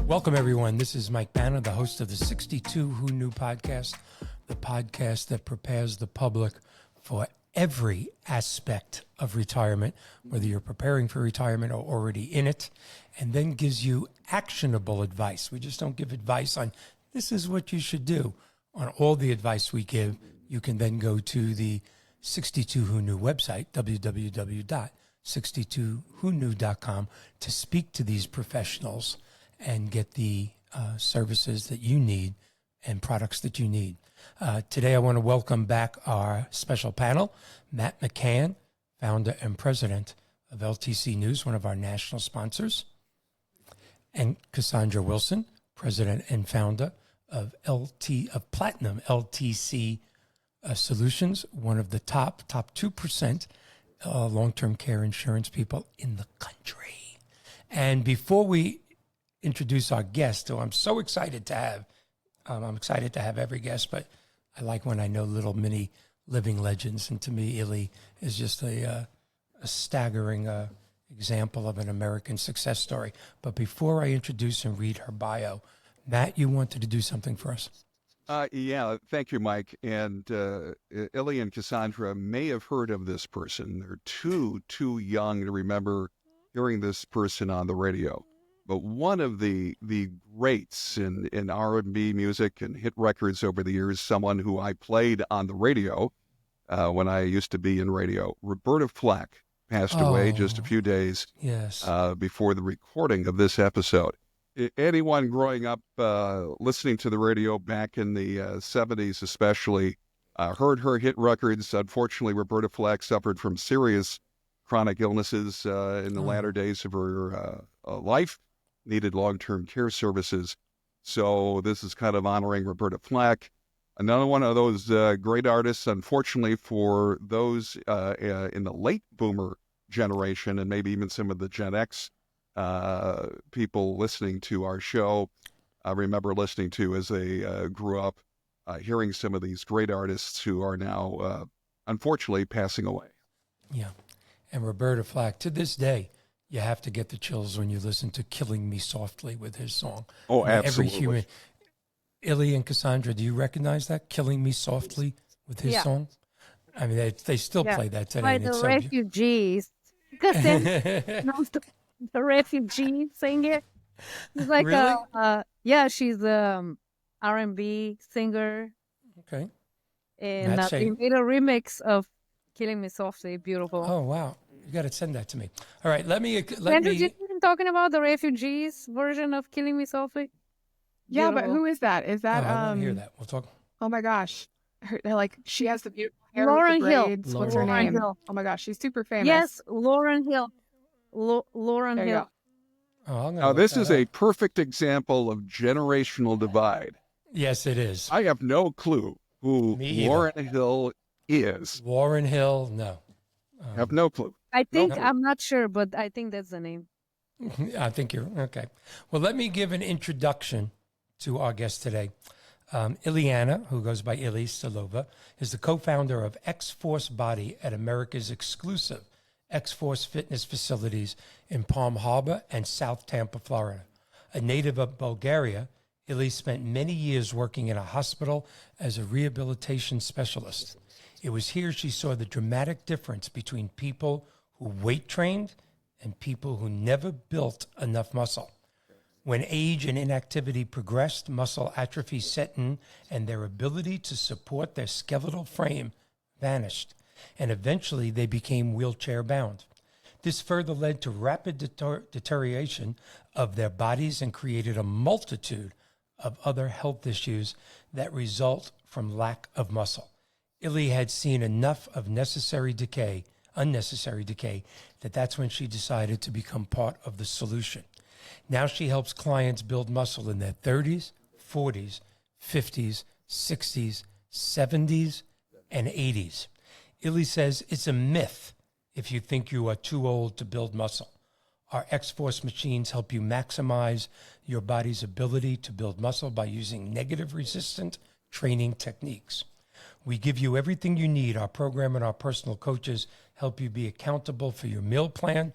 Welcome, everyone. This is Mike Banner, the host of the 62 Who Knew podcast, the podcast that prepares the public for every aspect of retirement, whether you're preparing for retirement or already in it, and then gives you actionable advice. We just don't give advice on this is what you should do. On all the advice we give, you can then go to the 62 Who Knew website, www.62whoknew.com, to speak to these professionals and get the services that you need and products that you need. Today, I want to welcome back our special panel, Matt McCann, founder and president of LTC News, one of our national sponsors, and Cassandra Wilson, president and founder of Platinum LTC Solutions, one of the top 2% long-term care insurance people in the country. And before we introduce our guest, who I'm so excited to have. I'm excited to have every guest, but I like when I know little mini living legends. And to me, Illy is just a staggering example of an American success story. But before I introduce and read her bio, Matt, you wanted to do something for us. Yeah, thank you, Mike. And Illy and Cassandra may have heard of this person. They're too young to remember hearing this person on the radio. But one of the greats in R&B music and hit records over the years, someone who I played on the radio when I used to be in radio, Roberta Flack, passed away just a few days before the recording of this episode. Anyone growing up listening to the radio back in the 70s especially heard her hit records. Unfortunately, Roberta Flack suffered from serious chronic illnesses in the latter days of her life. Needed long-term care services. So this is kind of honoring Roberta Flack. Another one of those great artists, unfortunately for those in the late boomer generation and maybe even some of the Gen X people listening to our show, I remember listening to as they grew up, hearing some of these great artists who are now unfortunately passing away. Yeah. And Roberta Flack, to this day, you have to get the chills when you listen to Killing Me Softly with his song. Oh, absolutely. Every human. Illy and Cassandra, do you recognize that? Killing Me Softly with his song? I mean, they still play that today. By the Refugees. Cassandra knows the Refugees singer. She's like really? She's R&B singer. Okay. And they made a remix of Killing Me Softly. Beautiful. Oh, wow. You got to send that to me. All right, let me. You talking about the Refugees version of Killing Me Softly? Yeah, but who is that? Is that I want to hear that. We'll talk. Oh my gosh, she has the beautiful hair. Lauren with the Hill. What's her name? Hill. Oh my gosh, she's super famous. Yes, Lauren Hill. Lauren there Hill. Now this is a perfect example of generational divide. Yes, it is. I have no clue who Lauren Hill is. Lauren Hill, no. I have no clue. I think, I'm not sure, but I think that's the name. I think you're, okay. Well, let me give an introduction to our guest today. Ileana, who goes by Illy Stoilova, is the co-founder of X-Force Body at America's exclusive X-Force fitness facilities in Palm Harbor and South Tampa, Florida. A native of Bulgaria, Illy spent many years working in a hospital as a rehabilitation specialist. It was here she saw the dramatic difference between people who weight trained and people who never built enough muscle. When age and inactivity progressed, muscle atrophy set in and their ability to support their skeletal frame vanished, and eventually they became wheelchair bound. This further led to rapid deterioration of their bodies and created a multitude of other health issues that result from lack of muscle. Illy had seen enough of unnecessary decay, that's when she decided to become part of the solution. Now she helps clients build muscle in their 30s, 40s, 50s, 60s, 70s, and 80s. Illy says it's a myth if you think you are too old to build muscle. Our X-Force machines help you maximize your body's ability to build muscle by using negative resistant training techniques. We give you everything you need. Our program and our personal coaches help you be accountable for your meal plan,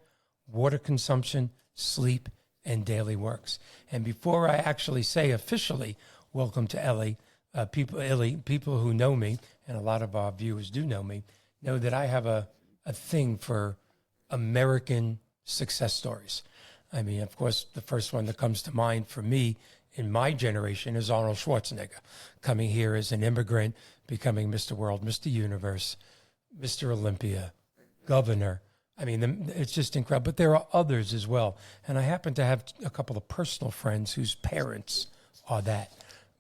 water consumption, sleep, and daily works. And before I actually say officially, welcome to Illy, people who know me, and a lot of our viewers do know that I have a thing for American success stories. I mean, of course, the first one that comes to mind for me in my generation is Arnold Schwarzenegger, coming here as an immigrant, becoming Mr. World, Mr. Universe, Mr. Olympia, governor. I mean, it's just incredible. But there are others as well. And I happen to have a couple of personal friends whose parents are that.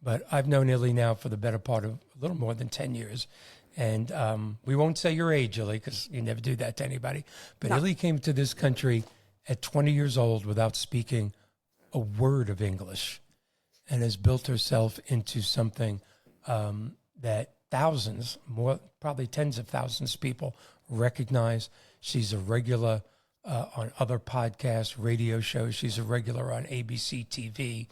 But I've known Illy now for the better part of a little more than 10 years. And we won't say your age, Illy, because you never do that to anybody. But Illy came to this country at 20 years old without speaking a word of English, and has built herself into something that thousands, more probably tens of thousands of people recognize. She's a regular on other podcasts, radio shows. She's a regular on ABC TV,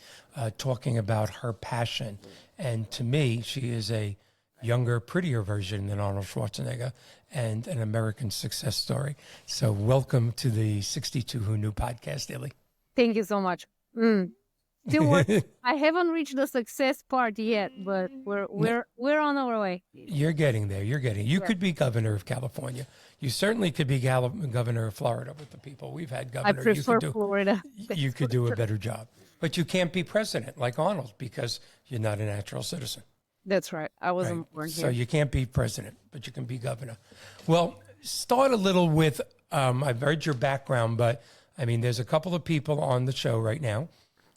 talking about her passion. And to me, she is a younger, prettier version than Arnold Schwarzenegger, and an American success story. So welcome to the 62 Who Knew podcast, Illy. Thank you so much. Still working. I haven't reached the success part yet, but we're on our way. You're getting there. You could be governor of California. You certainly could be governor of Florida with the people we've had governor. I prefer Florida. You could do a better job. But you can't be president like Arnold because you're not a natural citizen. That's right. I wasn't born here. So you can't be president, but you can be governor. Well, start a little with, I've heard your background, but I mean, there's a couple of people on the show right now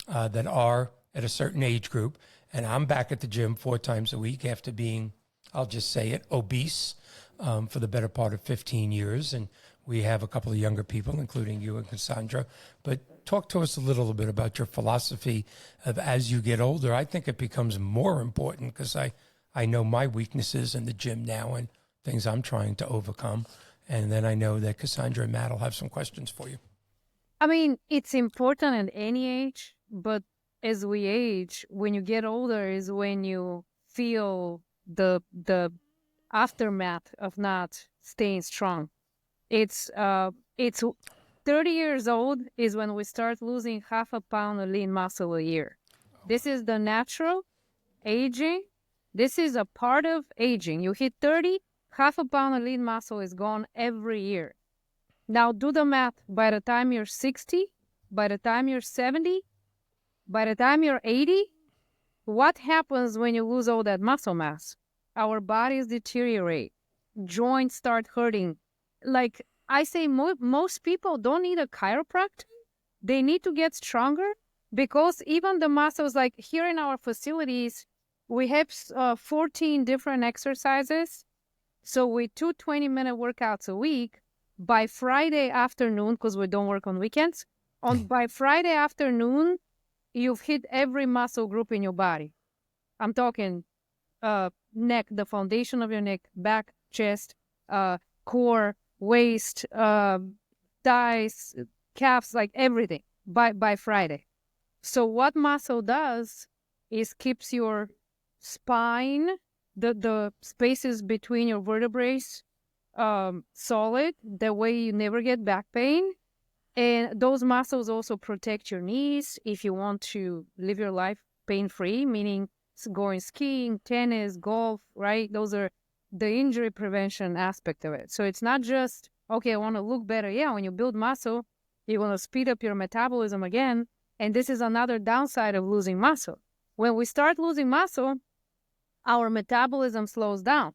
that are at a certain age group. And I'm back at the gym 4 times a week after being, I'll just say it, obese for the better part of 15 years. And we have a couple of younger people, including you and Cassandra. But talk to us a little bit about your philosophy of as you get older. I think it becomes more important because I know my weaknesses in the gym now and things I'm trying to overcome. And then I know that Cassandra and Matt will have some questions for you. I mean, it's important at any age, but as we age, when you get older is when you feel the aftermath of not staying strong. It's 30 years old is when we start losing half a pound of lean muscle a year. This is the natural aging. This is a part of aging. You hit 30, half a pound of lean muscle is gone every year. Now do the math. By the time you're 60, by the time you're 70, by the time you're 80, what happens when you lose all that muscle mass? Our bodies deteriorate. Joints start hurting. Like I say, most people don't need a chiropractor. They need to get stronger because even the muscles, like here in our facilities, we have 14 different exercises. So with 2 20-minute workouts a week, by Friday afternoon, because we don't work on weekends, by Friday afternoon, you've hit every muscle group in your body. I'm talking neck, the foundation of your neck, back, chest, core, waist, thighs, calves, like everything by Friday. So what muscle does is keeps your spine, the spaces between your vertebrae, solid. That way you never get back pain. And those muscles also protect your knees if you want to live your life pain-free, meaning going skiing, tennis, golf, right? Those are the injury prevention aspect of it. So it's not just, okay, I want to look better. Yeah, when you build muscle, you want to speed up your metabolism again. And this is another downside of losing muscle. When we start losing muscle, our metabolism slows down.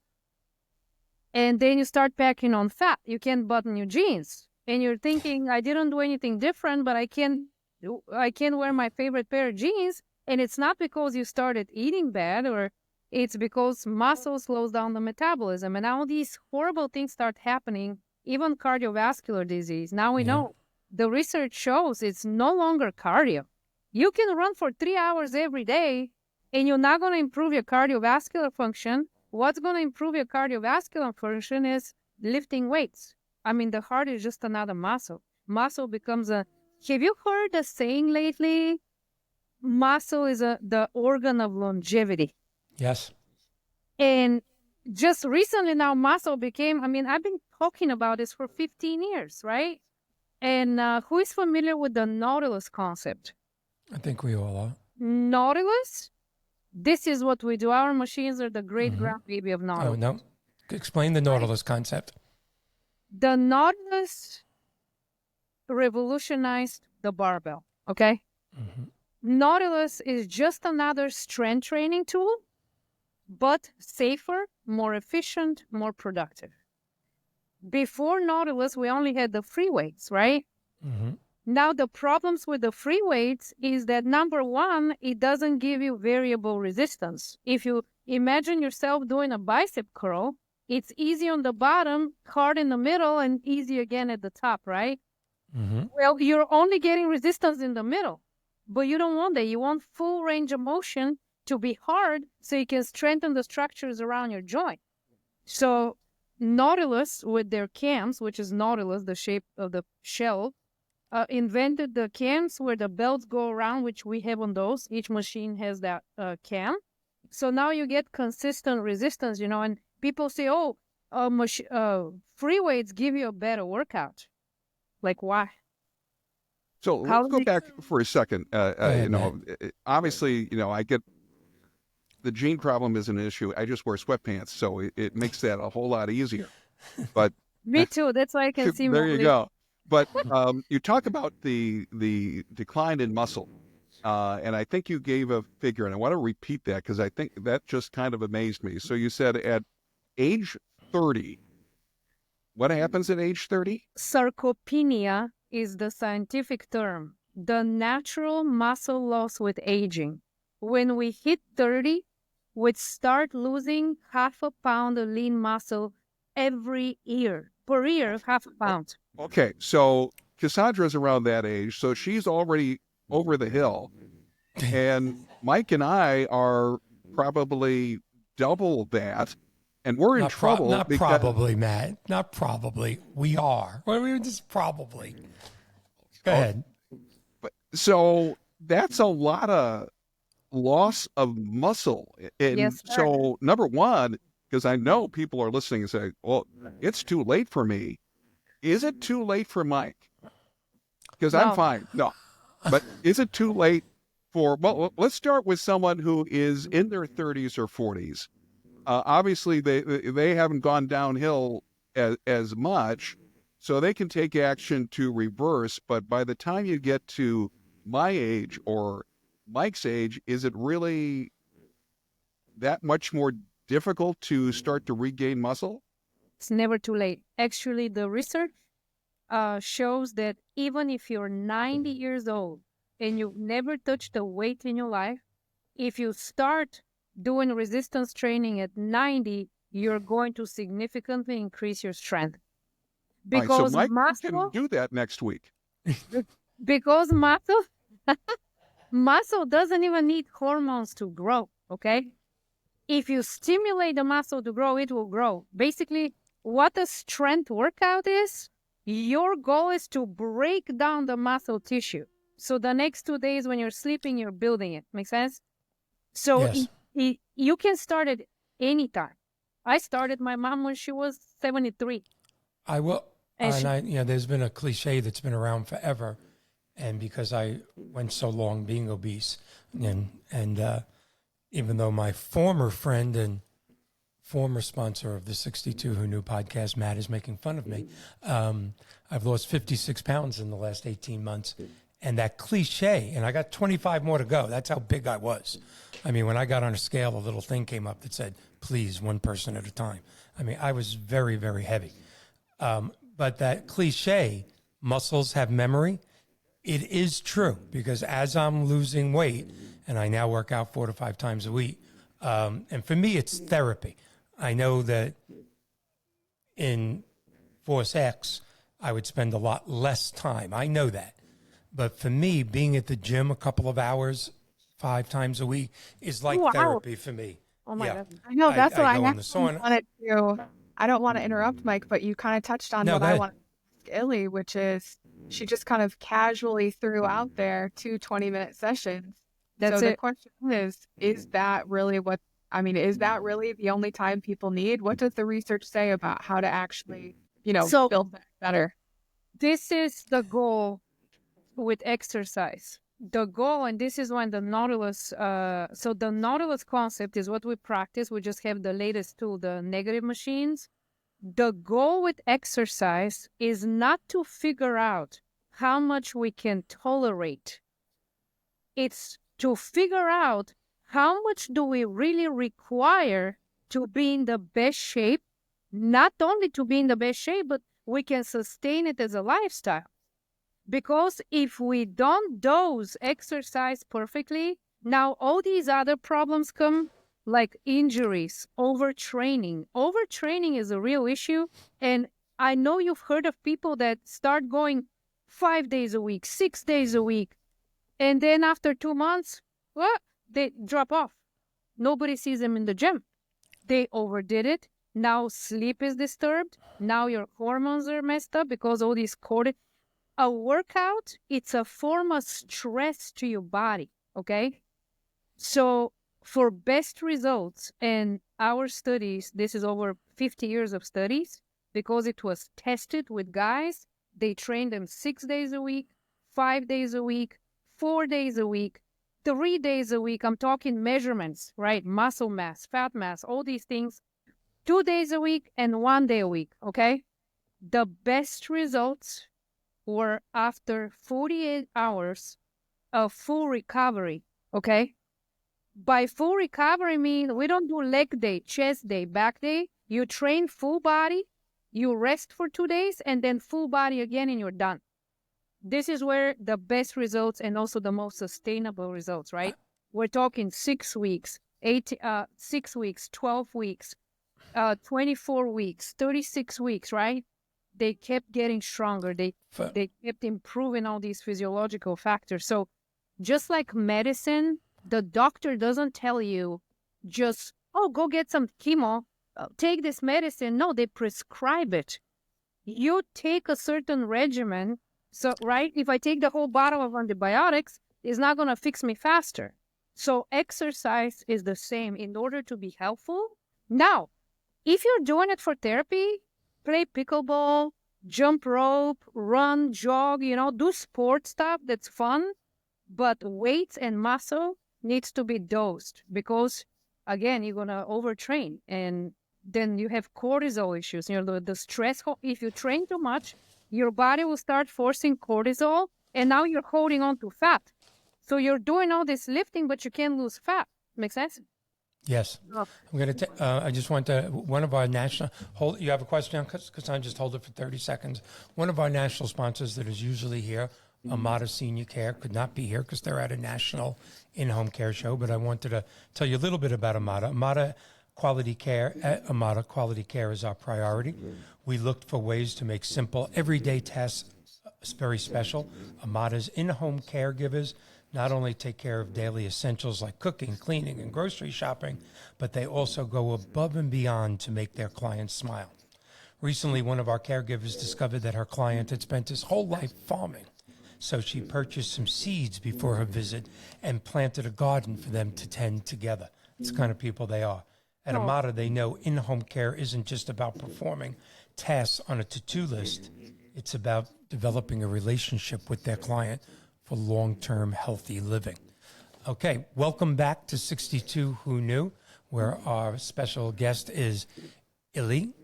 And then you start packing on fat. You can't button your jeans. And you're thinking, I didn't do anything different, but I can't wear my favorite pair of jeans. And it's not because you started eating bad, or it's because muscle slows down the metabolism. And now these horrible things start happening, even cardiovascular disease. Now we know the research shows it's no longer cardio. You can run for 3 hours every day and you're not going to improve your cardiovascular function. What's going to improve your cardiovascular function is lifting weights. I mean, the heart is just another muscle. Muscle becomes have you heard the saying lately? Muscle is the organ of longevity. Yes. And just recently now muscle became, I mean, I've been talking about this for 15 years, right? And who is familiar with the Nautilus concept? I think we all are. Nautilus, this is what we do. Our machines are the great grandbaby of Nautilus. Oh, no. Explain the Nautilus concept. The Nautilus revolutionized the barbell, okay? Nautilus is just another strength training tool, but safer, more efficient, more productive. Before Nautilus, we only had the free weights, right? Now, the problems with the free weights is that, number one, it doesn't give you variable resistance. If you imagine yourself doing a bicep curl, it's easy on the bottom, hard in the middle, and easy again at the top, right? Well, you're only getting resistance in the middle, but you don't want that. You want full range of motion to be hard so you can strengthen the structures around your joint. So Nautilus, with their cams, which is Nautilus, the shape of the shell, invented the cams where the belts go around, which we have on those. Each machine has that cam. So now you get consistent resistance, and people say, free weights give you a better workout. Like, why? So let's go back for a second. Obviously, I get the gene problem is an issue. I just wear sweatpants, so it makes that a whole lot easier. But me too. That's why I can see more. There you go. But you talk about the decline in muscle, and I think you gave a figure, and I want to repeat that because I think that just kind of amazed me. So you said at age 30, what happens at age 30? Sarcopenia is the scientific term. The natural muscle loss with aging. When we hit 30, we start losing half a pound of lean muscle every year. Per year, half a pound. Okay, so Cassandra's around that age, so she's already over the hill. And Mike and I are probably double that. And we're in trouble. Not probably, Matt. Not probably. We are. We're just probably. Go ahead. So that's a lot of loss of muscle. And yes, so, number one, because I know people are listening and say, well, it's too late for me. Is it too late for Mike? Because I'm fine. No. But is it too late well, let's start with someone who is in their 30s or 40s. Obviously, they haven't gone downhill as much, so they can take action to reverse. But by the time you get to my age or Mike's age, is it really that much more difficult to start to regain muscle? It's never too late. Actually, the research shows that even if you're 90 years old and you've never touched a weight in your life, if you start doing resistance training at 90, you're going to significantly increase your strength. Because so Mike muscle can do that next week. Because muscle doesn't even need hormones to grow, okay? If you stimulate the muscle to grow, it will grow. Basically, what a strength workout is, your goal is to break down the muscle tissue. So the next 2 days when you're sleeping, you're building it. Make sense? So Yes. You can start it anytime. I started my mom when she was 73. I will. There's been a cliche that's been around forever. And because I went so long being obese, and even though my former friend and former sponsor of the 62WhoKnew podcast, Matt, is making fun of me, I've lost 56 pounds in the last 18 months. And that cliche, and I got 25 more to go. That's how big I was. I mean, when I got on a scale, a little thing came up that said, please, one person at a time. I mean, I was very, very heavy. But that cliche, muscles have memory, it is true, because as I'm losing weight, and I now work out 4 to 5 times a week, and for me, it's therapy. I know that in Force X, I would spend a lot less time. I know that. But for me, being at the gym a couple of hours, 5 times a week, is like therapy for me. Oh my God. I know that's what I wanted to. I don't want to interrupt, Mike, but you kind of touched on what I want to ask Illy, which is she just kind of casually threw out there 2 20-minute sessions. That's so it. The question is that really is that really the only time people need? What does the research say about how to actually, build that better? This is the goal with exercise. The goal, and this is when the Nautilus, so the Nautilus concept is what we practice. We just have the latest tool, the negative machines. The goal with exercise is not to figure out how much we can tolerate. It's to figure out how much do we really require to be in the best shape, not only to be in the best shape, but we can sustain it as a lifestyle. Because if we don't dose exercise perfectly, now all these other problems come, like injuries, overtraining. Overtraining is a real issue. And I know you've heard of people that start going 5 days a week, 6 days a week. And then after 2 months, well, they drop off. Nobody sees them in the gym. They overdid it. Now sleep is disturbed. Now your hormones are messed up because all these cortisol. A workout, it's a form of stress to your body, okay? So for best results in our studies, this is over 50 years of studies, because it was tested with guys. They trained them 6 days a week, 5 days a week, 4 days a week, 3 days a week. I'm talking measurements, right? Muscle mass, fat mass, all these things. 2 days a week and 1 day a week, okay? The best results were after 48 hours of full recovery, okay? By full recovery mean we don't do leg day, chest day, back day. You train full body, you rest for 2 days, and then full body again, and you're done. This is where the best results and also the most sustainable results, right? We're talking 6 weeks, 6 weeks, 12 weeks, 24 weeks, 36 weeks, right? They kept getting stronger. They kept improving all these physiological factors. So just like medicine, the doctor doesn't tell you just, oh, go get some chemo, take this medicine. No, they prescribe it. You take a certain regimen. So, right, if I take the whole bottle of antibiotics, it's not going to fix me faster. So exercise is the same in order to be helpful. Now, if you're doing it for therapy, play pickleball, jump rope, run, jog, do sport stuff that's fun, but weights and muscle needs to be dosed because, again, you're going to overtrain and then you have cortisol issues. The stress, if you train too much, your body will start forcing cortisol and now you're holding on to fat. So you're doing all this lifting, but you can't lose fat. Make sense? Yes. I'm going to, I just want to, one of our national, you have a question, Cassandra? Just hold it for 30 seconds. One of our national sponsors that is usually here, Amada Senior Care, could not be here because they're at a national in-home care show, but I wanted to tell you a little bit about Amada. Amada Quality Care is our priority. We looked for ways to make simple, everyday tasks very special. Amada's in-home caregivers not only take care of daily essentials like cooking, cleaning, and grocery shopping, but they also go above and beyond to make their clients smile. Recently, one of our caregivers discovered that her client had spent his whole life farming. So she purchased some seeds before her visit and planted a garden for them to tend together. It's the kind of people they are. At Amada, they know in-home care isn't just about performing tasks on a to-do list. It's about developing a relationship with their client for long-term healthy living. Okay, welcome back to 62 Who Knew, where our special guest is Illy.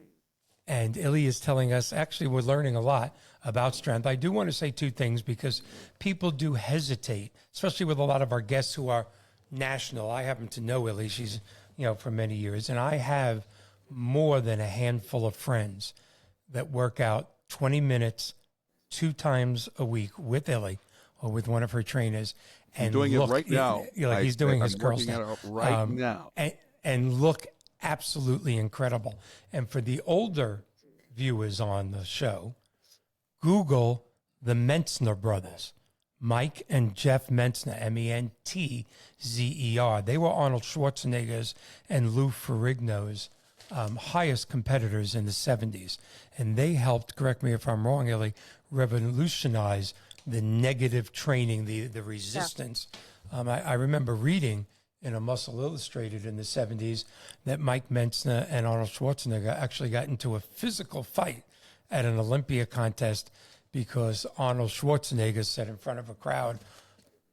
And Illy is telling us, actually, we're learning a lot about strength. I do want to say two things because people do hesitate, especially with a lot of our guests who are national. I happen to know Illy. She's, for many years. And I have more than a handful of friends that work out 20 minutes 2 times a week with Illy or with one of her trainers. And doing it right now. He's doing his curls now. Right now. And look absolutely incredible. And for the older viewers on the show, Google the Mentzner brothers, Mike and Jeff Mentzner, Mentzer. They were Arnold Schwarzenegger's and Lou Ferrigno's highest competitors in the 70s. And they helped, correct me if I'm wrong, Illy, revolutionize the negative training, the resistance. Yeah. I remember reading in a Muscle Illustrated in the 70s that Mike Mentzner and Arnold Schwarzenegger actually got into a physical fight at an Olympia contest because Arnold Schwarzenegger said in front of a crowd,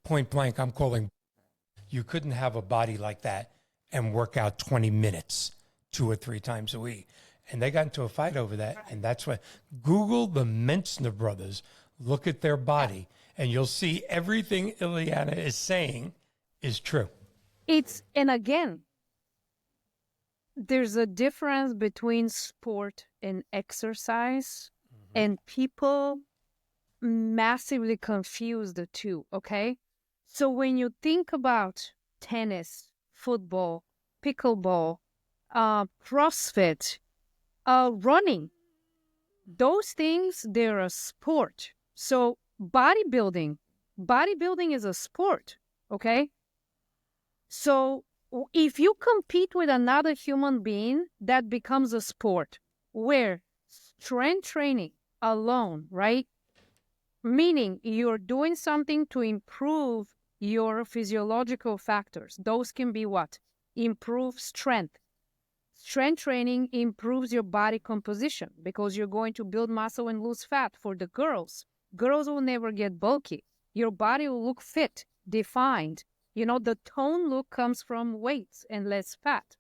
point blank, I'm calling, you couldn't have a body like that and work out 20 minutes 2 or 3 times a week. And they got into a fight over that. And that's why Google the Mentzner brothers, look at their body, and you'll see everything Ileana is saying is true. And again, there's a difference between sport and exercise, and people massively confuse the two, okay? So when you think about tennis, football, pickleball, CrossFit, running, those things, they're a sport. So bodybuilding is a sport, okay? So if you compete with another human being, that becomes a sport where strength training alone, right? Meaning you're doing something to improve your physiological factors. Those can be what? Improve strength. Strength training improves your body composition because you're going to build muscle and lose fat. For the girls, girls will never get bulky. Your body will look fit, defined. You know, the tone look comes from weights and less fat.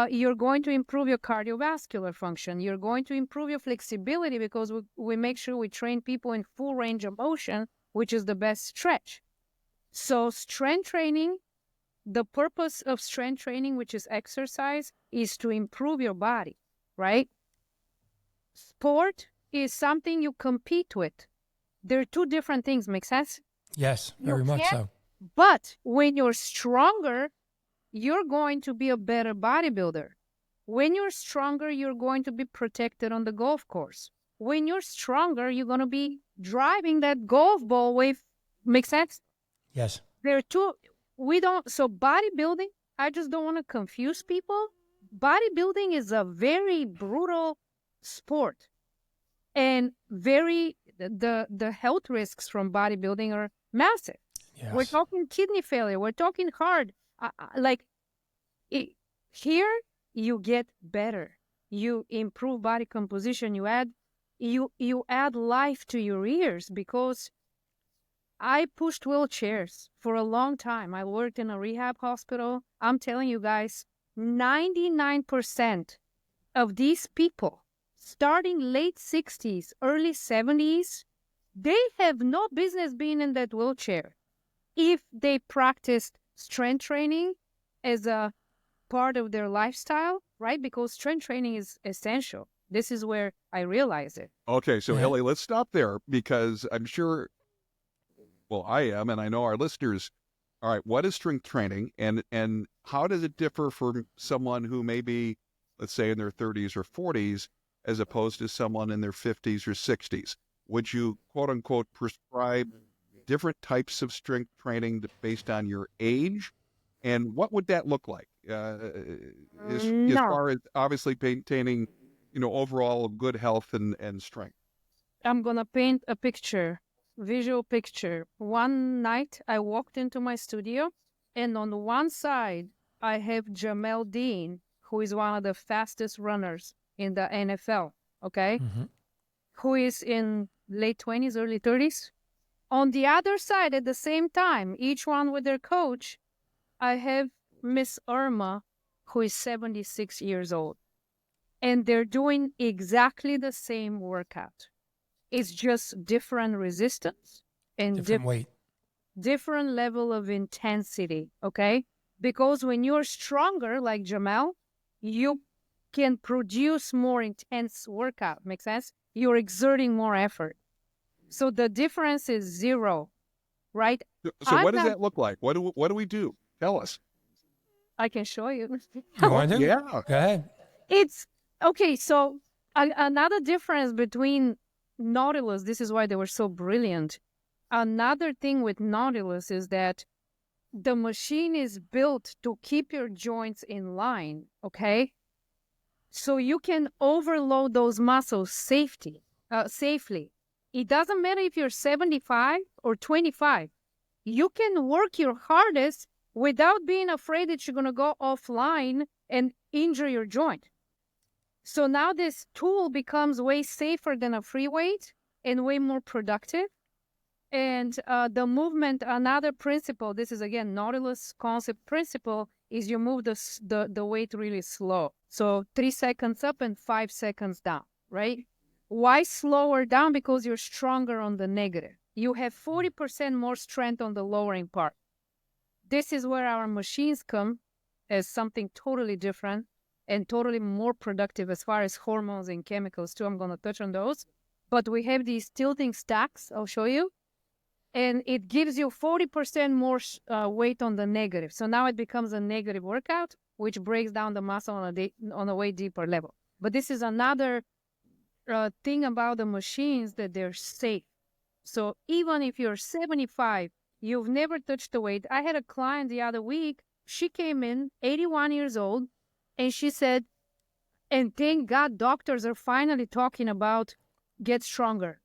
You're going to improve your cardiovascular function. You're going to improve your flexibility because we make sure we train people in full range of motion, which is the best stretch. So strength training, the purpose of strength training, which is exercise, is to improve your body, right? Sport is something you compete with. They're two different things, make sense? Yes, very much so. But when you're stronger, you're going to be a better bodybuilder. When you're stronger, you're going to be protected on the golf course. When you're stronger, you're going to be driving that golf ball with, make sense? Yes. There are two, so bodybuilding, I just don't want to confuse people. Bodybuilding is a very brutal sport. And the health risks from bodybuilding are massive. Yes. We're talking kidney failure. We're talking heart. Here you get better. You improve body composition. You add life to your ears because I pushed wheelchairs for a long time. I worked in a rehab hospital. I'm telling you guys, 99% of these people, starting late 60s, early 70s, they have no business being in that wheelchair if they practiced strength training as a part of their lifestyle, right? Because strength training is essential. This is where I realize it. Okay, so Illy, let's stop there because I'm sure, well, I am, and I know our listeners. All right, what is strength training, and how does it differ from someone who may be, let's say, in their 30s or 40s, as opposed to someone in their 50s or 60s? Would you, quote unquote, prescribe different types of strength training based on your age? And what would that look like as far as obviously maintaining, overall good health and strength? I'm going to paint a picture, visual picture. One night I walked into my studio and on one side I have Jamel Dean, who is one of the fastest runners in the NFL, okay? Mm-hmm. Who is in late 20s, early 30s. On the other side, at the same time, each one with their coach, I have Miss Irma, who is 76 years old. And they're doing exactly the same workout. It's just different resistance and different weight. Different level of intensity, okay? Because when you're stronger, like Jamel, you can produce more intense workout. Make sense? You're exerting more effort. So the difference is zero, right? So what does that look like? What do we do? Tell us. I can show you. You want to? Yeah. Go ahead. It's, okay, so another difference between Nautilus, this is why they were so brilliant. Another thing with Nautilus is that the machine is built to keep your joints in line, okay? So you can overload those muscles safely. It doesn't matter if you're 75 or 25. You can work your hardest without being afraid that you're going to go offline and injure your joint. So now this tool becomes way safer than a free weight and way more productive. And the movement, another principle, this is again Nautilus concept principle, is you move the weight really slow. So 3 seconds up and 5 seconds down, right? Why slower down? Because you're stronger on the negative. You have 40% more strength on the lowering part. This is where our machines come as something totally different and totally more productive as far as hormones and chemicals too. I'm going to touch on those. But we have these tilting stacks. I'll show you. And it gives you 40% more weight on the negative. So now it becomes a negative workout, which breaks down the muscle on a way deeper level. But this is another thing about the machines, that they're safe. So even if you're 75, you've never touched the weight. I had a client the other week. She came in, 81 years old, and she said, and thank God doctors are finally talking about get stronger,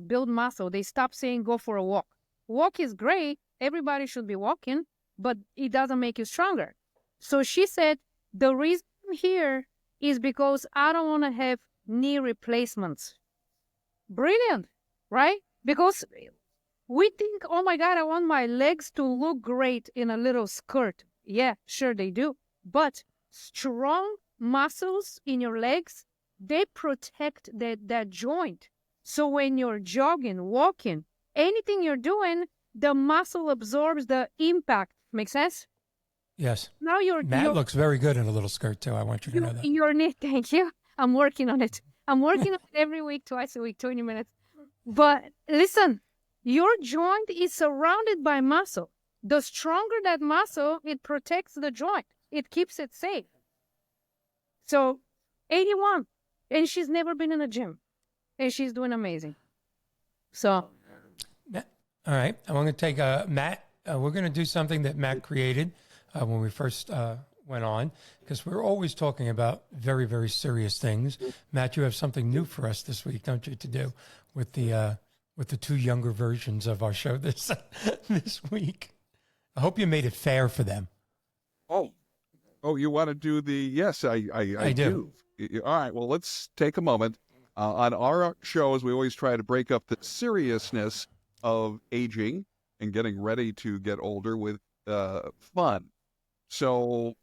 build muscle. They stop saying go for a walk. Walk is great. Everybody should be walking, but it doesn't make you stronger. So she said, the reason I'm here is because I don't want to have knee replacements. Brilliant, right? Because we think, oh my God, I want my legs to look great in a little skirt. Yeah, sure they do. But strong muscles in your legs, they protect that joint. So when you're jogging, walking, anything you're doing, the muscle absorbs the impact. Make sense? Yes. Now Matt looks very good in a little skirt too. I want you to know that. Your knee, thank you. I'm working on it. I'm working on it every week, twice a week, 20 minutes. But listen, your joint is surrounded by muscle. The stronger that muscle, it protects the joint. It keeps it safe. So 81, and she's never been in a gym, and she's doing amazing. So. All right. I'm going to take Matt. We're going to do something that Matt created when we first went on, because we're always talking about very, very serious things. Matt, you have something new for us this week, don't you, to do with the two younger versions of our show this week. I hope you made it fair for them. Oh, you want to do the, yes, I do. All right, well, let's take a moment. On our shows, we always try to break up the seriousness of aging and getting ready to get older with fun. So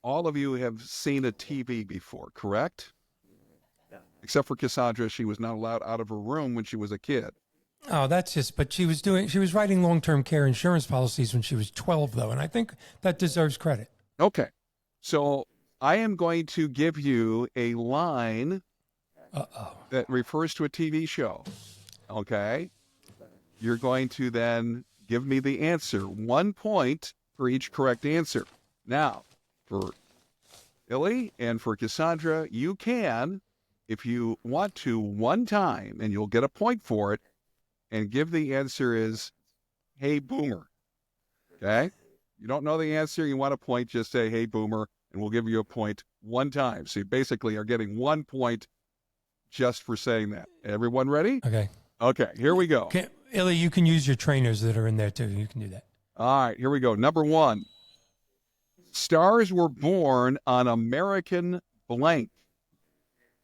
all of you have seen a TV before, correct? Yeah. Except for Cassandra, she was not allowed out of her room when she was a kid. Oh, that's just, but she was writing long-term care insurance policies when she was 12, though, and I think that deserves credit. Okay. So I am going to give you a line that refers to a TV show. Okay. You're going to then give me the answer. 1 point for each correct answer. Now, for Illy and for Cassandra, you can, if you want to, one time, and you'll get a point for it, and give the answer is, hey, boomer. Okay? You don't know the answer, you want a point, just say, hey, boomer, and we'll give you a point one time. So you basically are getting 1 point just for saying that. Everyone ready? Okay. Okay, here we go. Illy, you can use your trainers that are in there, too. You can do that. All right, here we go. Number one. Stars were born on American blank.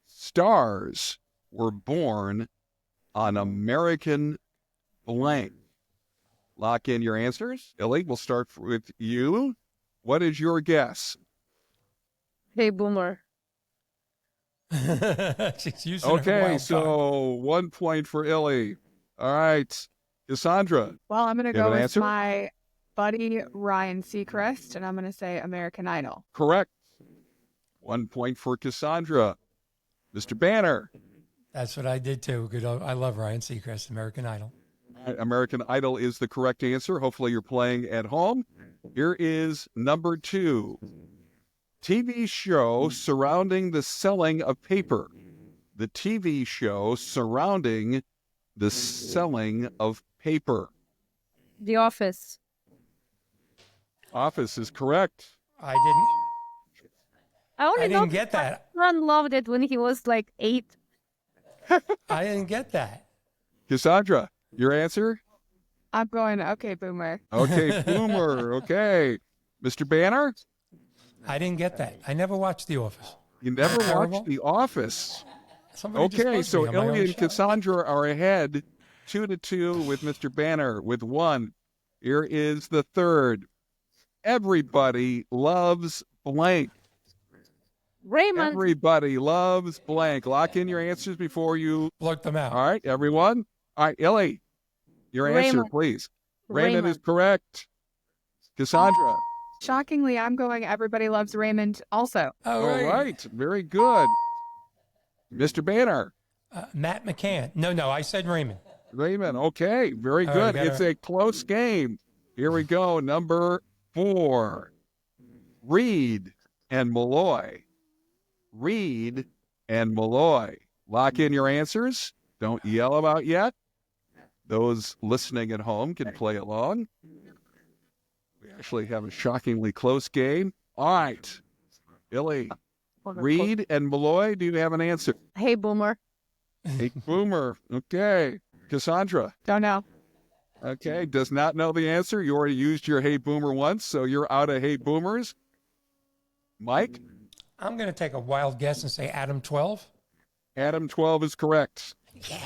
Stars were born on American blank. Lock in your answers. Illy, we'll start with you. What is your guess? Hey, boomer. She's using her Okay, wild so 1 point for Illy. All right, Cassandra. Well, I'm going to You have go an with answer? my buddy Ryan Seacrest, and I'm going to say American Idol. Correct. 1 point for Cassandra. Mr. Banner. That's what I did, too. Good. I love Ryan Seacrest, American Idol. All right, American Idol is the correct answer. Hopefully you're playing at home. Here is number two. TV show surrounding the selling of paper. The TV show surrounding the selling of paper. The Office. Office is correct. I didn't. I didn't get that. My son loved it when he was like 8. I didn't get that. Cassandra, your answer? I'm going, okay, boomer. Okay, boomer. Okay. Mr. Banner? I didn't get that. I never watched The Office. You never Terrible. watched The Office. Somebody just Okay, buzzed so me on my own Illy and show. Cassandra are ahead 2-2 with Mr. Banner with 1. Here is the third. Everybody loves blank. Raymond. Everybody loves blank. Lock in your answers before you. Blurt them out. All right, everyone. All right, Illy, your answer, Raymond. please. Raymond is Raymond. correct. Cassandra. Shockingly, I'm going Everybody Loves Raymond also. All All right, very good. Mr. Banner. Matt McCann. No, I said Raymond. Raymond, okay, very All good. right, It's a close game. Here we go, number 4. Reed and Malloy. Reed and Malloy. Lock in your answers. Don't yell about yet. Those listening at home can play along. We actually have a shockingly close game. All right, Illy. Reed and Malloy, do you have an answer? Hey, Boomer. Hey, Boomer. Okay. Cassandra. Don't know. Okay. Does not know the answer. You already used your Hey Boomer once, so you're out of Hey Boomers. Mike? I'm going to take a wild guess and say Adam 12. Adam 12 is correct. Yeah.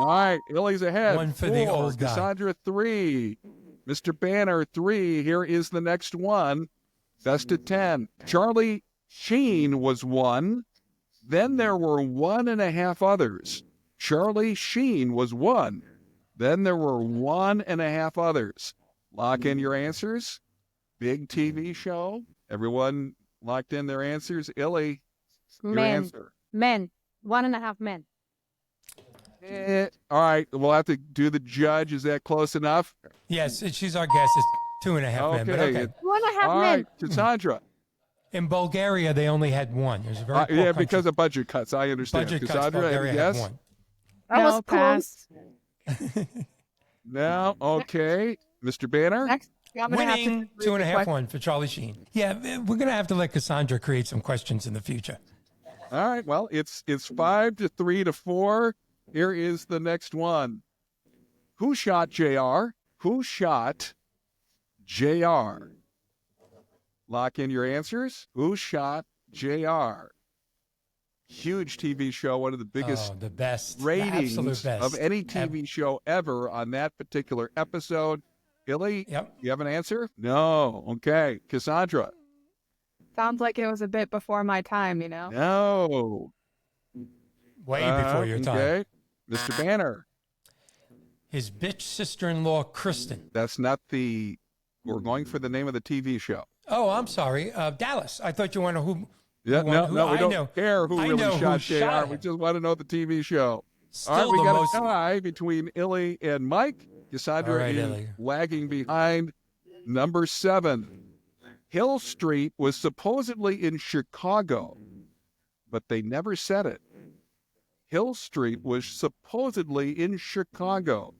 All right. Illy's ahead. One for the 4. old guy. Cassandra 3. Mr. Banner 3. Here is the next one. Best of 10. Charlie Sheen was 1. Then there were 1.5 others. Charlie Sheen was 1. Then there were 1.5 others. Lock in your answers. Big TV show. Everyone locked in their answers. Illy, your Men. answer. Men. 1.5 men. All right. We'll have to do the judge. Is that close enough? Yes, she's our guess. It's 2.5 men. But okay. 1.5 All men. right. Cassandra. In Bulgaria, they only had one. There's a very poor Yeah, country. because of budget cuts. I understand. Budget cuts, Cassandra, Bulgaria any had guess? one. I was pass. No. Okay. Mr. Banner? Next, I'm gonna have to Winning read the 2.5 question. 1 for Charlie Sheen. Yeah, we're going to have to let Cassandra create some questions in the future. All right. Well, it's 5-3-4. Here is the next one. Who shot JR? Who shot JR? Lock in your answers. Who shot JR? Huge TV show, one of the biggest The best. ratings The absolute best. of any TV show ever on that particular episode. Illy, Yep. you have an answer? No. Okay. Cassandra? Sounds like it was a bit before my time, you know? No. Way before your time. Okay. Mr. Banner? His bitch sister-in-law, Kristen. That's not the... We're going for the name of the TV show. Oh, I'm sorry. Dallas. I thought you wanted who... Yeah, who- no, who- we I don't know. care who I really know who shot shot JR. We him. just want to know the TV show. Still All right, we the got most... a tie between Illy and Mike. Cassandra All right, is Illy. lagging behind. Number 7. Hill Street was supposedly in Chicago, but they never said it. Hill Street was supposedly in Chicago,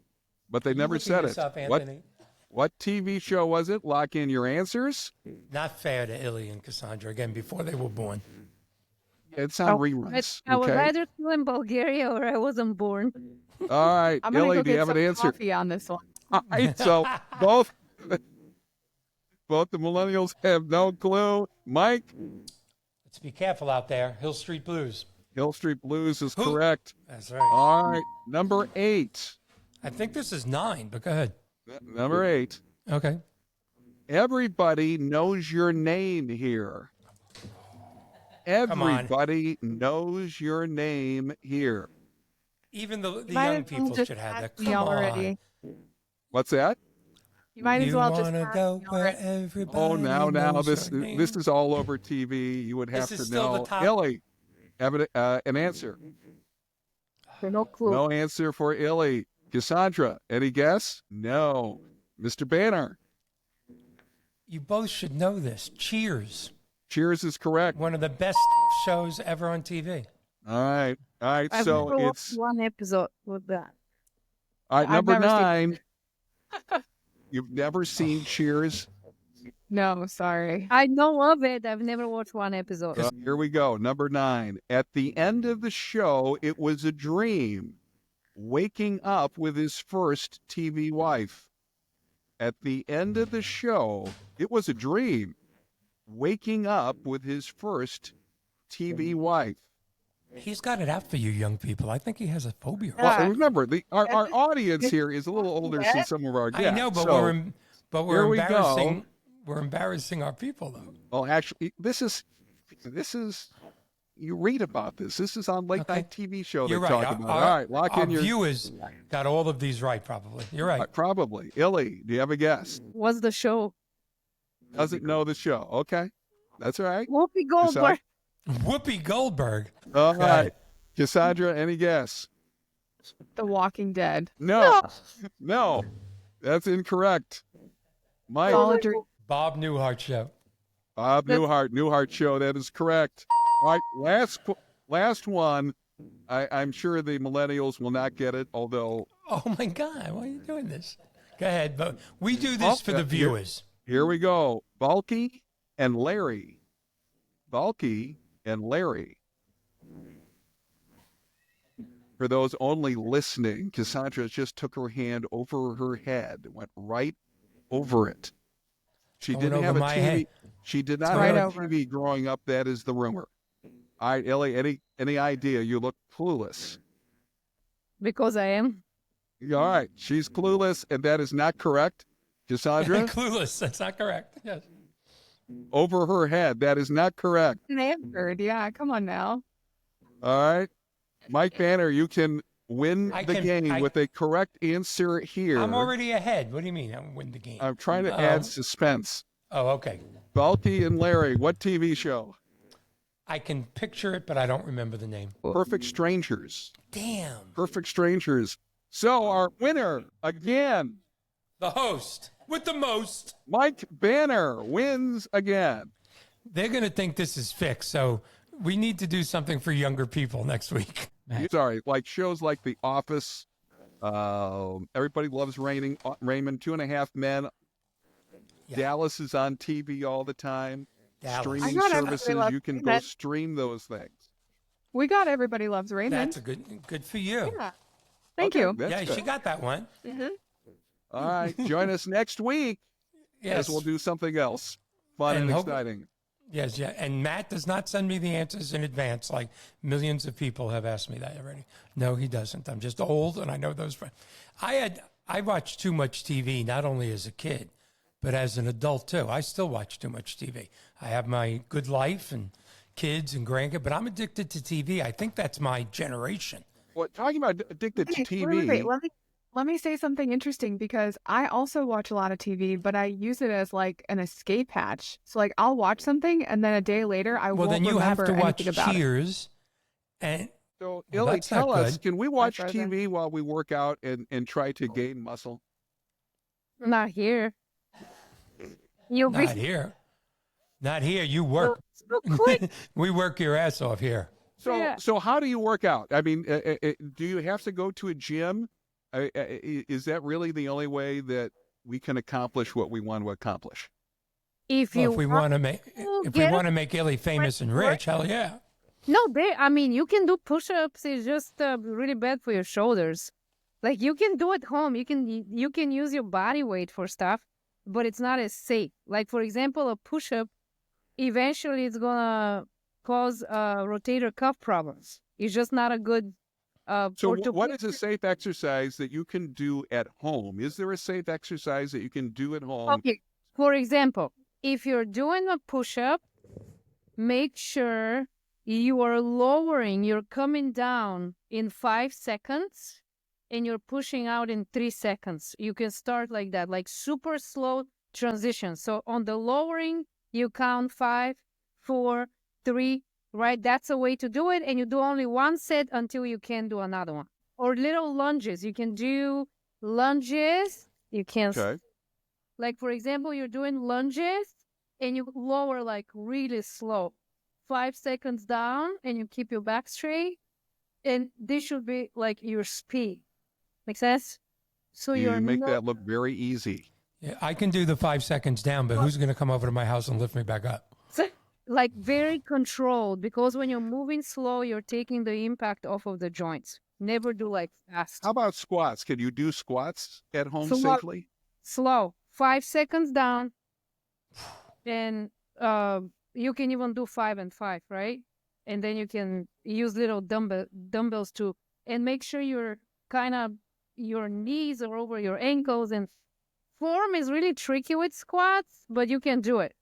but they never said it. What TV show was it? Lock in your answers. Not fair to Illy and Cassandra, again, before they were born. It's on reruns. I was Okay. either still in Bulgaria or I wasn't born. All right. I'm gonna Illy, go do you get have some an answer? coffee on this one. All right. So both the millennials have no clue. Mike, Let's be careful out there. Hill Street Blues. Hill Street Blues is Who? correct. That's right. All right. Number 8. I think this is 9, but go ahead. Number 8. Okay. Everybody knows your name here. Come on. Everybody knows your name here. Even the Might young as well people just should have that. ask me Come already. on. What's that? You might as You well just wanna ask go me where already. everybody Oh, now knows this your name. is all over TV. You would have This is to still the know. top- Illy, have an answer. No clue. No answer for Illy. Cassandra, any guess? No. Mr. Banner, You both should know this. Cheers. Cheers is correct. One of the best shows ever on TV. All right. All right. I've So never it's watched one episode with that. all right. I've Number never seen 9. You've never seen Cheers? No, sorry. I know of it. I've never watched one episode. Here we go. Number 9. At the end of the show, it was a dream. Waking up with his first TV wife. At the end of the show, it was a dream. Waking up with his first TV wife. He's got it out for you young people. I think he has a phobia. Well, Yeah. remember, our audience here is a little older than some of our guests. I know, but so we're here we embarrassing. go. We're embarrassing our people, though. Well, actually, this is you read about this. This is on late night TV show. You're they right. talk about. All right, lock our in your viewers got all of these right, probably. You're right. probably. Illy, do you have a guess? What's the show? Doesn't know the show. Okay, that's all right. Whoopi Goldberg. Whoopi Goldberg. All Go right, ahead. Cassandra, any guess? The Walking Dead. No, no, that's incorrect. Mike, Solid Dream. Bob Newhart show. Bob Newhart show. That is correct. All right, last one. I'm sure the millennials will not get it, although. Oh my God! Why are you doing this? Go ahead, but we do this for the viewers. Here we go. Bulky and Larry. Bulky and Larry. For those only listening, Cassandra just took her hand over her head, went right over it. She Going didn't over have a my TV. head. She did not Right have a over. TV growing up. That is the rumor. All right, Ellie, any idea? You look clueless. Because I am. All right, she's clueless, and that is not correct. Cassandra, Clueless. That's not correct. Yes. over her head. That is not correct. Stanford. Yeah, come on now. All right. Mike Banner, you can win I the can- game I- with a correct answer here. I'm already ahead. What do you mean? I win the game. I'm trying to add suspense. Oh, okay. Bulky and Larry, what TV show? I can picture it, but I don't remember the name. Perfect Strangers. Damn. Perfect Strangers. So our winner again, The host with the most. Mike Banner, wins again. They're going to think this is fixed, so we need to do something for younger people next week. Sorry, like shows like The Office, Everybody Loves Raymond, 2.5 Men. Yeah. Dallas is on TV all the time. Dallas. Streaming I got services, Everybody you can Loves go Raymond. stream those things. We got Everybody Loves Raymond. That's a good for you. Yeah. Thank Okay, you. that's Yeah, good. she got that one. All right, join us next week Yes. as we'll do something else fun and And hope- exciting. Yes, yeah. And Matt does not send me the answers in advance like millions of people have asked me that already. No, he doesn't. I'm just old and I know those friends. I watched too much TV, not only as a kid, but as an adult too. I still watch too much TV. I have my good life and kids and grandkids, but I'm addicted to TV. I think that's my generation. Well, talking about addicted to Hey, TV, wait, let me say something interesting because I also watch a lot of TV, but I use it as like an escape hatch. So like I'll watch something and then a day later I Well, won't then you have remember to watch anything about it. Cheers. And so Well, Illy, that's not tell us, good. can we watch frozen. TV while we work out and try to gain muscle? Not here. You'll not here. Not here. You work. quick. We work your ass off here. So, Yeah. so how do you work out? I mean, do you have to go to a gym? Is that really the only way that we can accomplish what we want to accomplish? If Well, you if we want to make Illy famous and rich, hell yeah. No, I mean, you can do push-ups. It's just really bad for your shoulders. Like you can do at home. You can use your body weight for stuff, but it's not as safe. Like for example, a push-up, eventually it's gonna cause rotator cuff problems. It's just not a good. So, what is a orthopedic- safe exercise that you can do at home? Is there a safe exercise that you can do at home? Okay. For example, if you're doing a push-up, make sure you are lowering, you're coming down in 5 seconds and you're pushing out in 3 seconds. You can start like that, like super slow transition. So on the lowering, you count 5, 4, 3, right? That's a way to do it. And you do only one set until you can do another one. Or little lunges. You can do lunges. You can Okay. like, for example, you're doing lunges and you lower like really slow. 5 seconds down and you keep your back straight. And this should be like your speed. Make sense? So You you're make not, that look very easy. Yeah, I can do the 5 seconds down, but who's going to come over to my house and lift me back up? like very controlled because when you're moving slow, you're taking the impact off of the joints. Never do like fast. How about squats? Can you do squats at home So what- safely? Slow. 5 seconds down. And you can even do 5 and 5, right? and then you can use little dumbbells too, and make sure your knees are over your ankles. And form is really tricky with squats, but you can do it.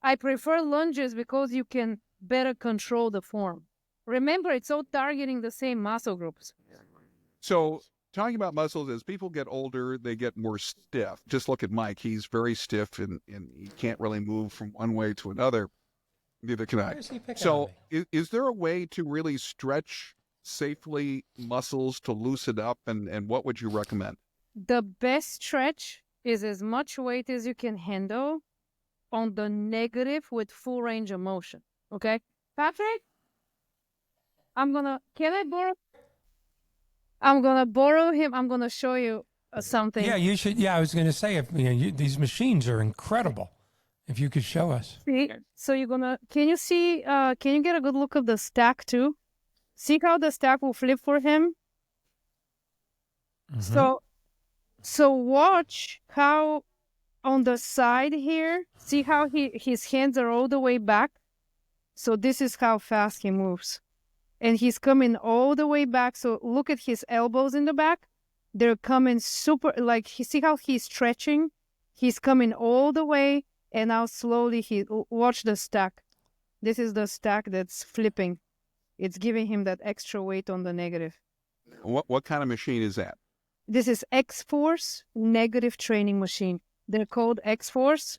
I prefer lunges because you can better control the form. Remember, it's all targeting the same muscle groups. So talking about muscles, as people get older, they get more stiff. Just look at Mike. He's very stiff and he can't really move from one way to another. Neither can I. So is there a way to really stretch safely muscles to loosen up, and what would you recommend? The best stretch is as much weight as you can handle on the negative with full range of motion. Okay? Patrick? I'm going to borrow him. I'm going to show you something. Yeah, you should. Yeah, I was going to say, these machines are incredible. If you could show us. See? So can you see, can you get a good look of the stack too? See how the stack will flip for him? Mm-hmm. So watch how on the side here, see how his hands are all the way back? So this is how fast he moves. And he's coming all the way back. So look at his elbows in the back. They're coming super, see how he's stretching? He's coming all the way, and now slowly watch the stack. This is the stack that's flipping. It's giving him that extra weight on the negative. What kind of machine is that? This is X-Force negative training machine. They're called X-Force.